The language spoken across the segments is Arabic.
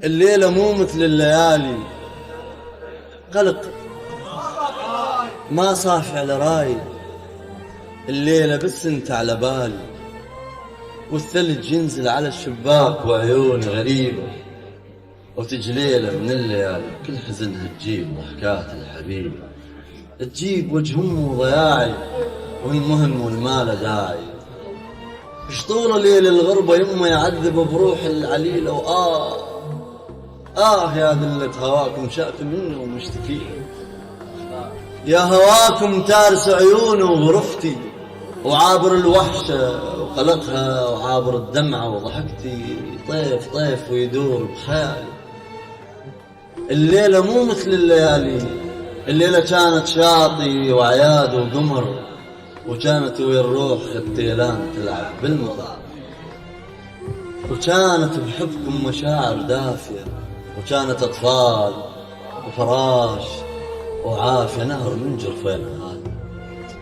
الليلة مو مثل الليالي، قلق ما صاف على راي، الليلة بس انت على بالي، والثلج ينزل على الشباك وعيون غريبة، وتجي ليلة من الليالي كل حزنها تجيب ضحكات الحبيب، تجيب وجه أمه وضياعي والمهم والمال داعي، اش طول ليل الغربة يمه يعذب بروح العليلة، يا ذلة هواكم شاف منه ومشتكي، يا هواكم تارس عيونه وغرفتي، وعابر الوحشة وقلقها، وعابر الدمعة وضحكتي، طيف طيف ويدور بخيالي. الليلة مو مثل الليالي، الليلة كانت شاطي وعياد وقمر، وكانت ويا الروح التيلان تلعب بالمطر، وكانت بحبكم مشاعر دافية، وكانت أطفال وفراش وعافية، نهر من جرفين هذا،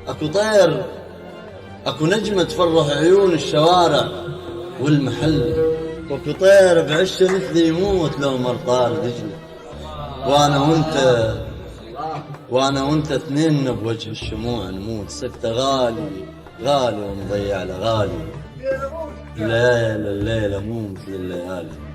أكو طير، أكو نجمة تفرح عيون الشوارع والمحل، وأكو طير بعشه مثلي يموت لو مرطار دجلة، وأنا وأنت اثنين بوجه الشموع نموت، سكتة غالي غالي ومضيع لغالي، الليلة مو مثل الليالي.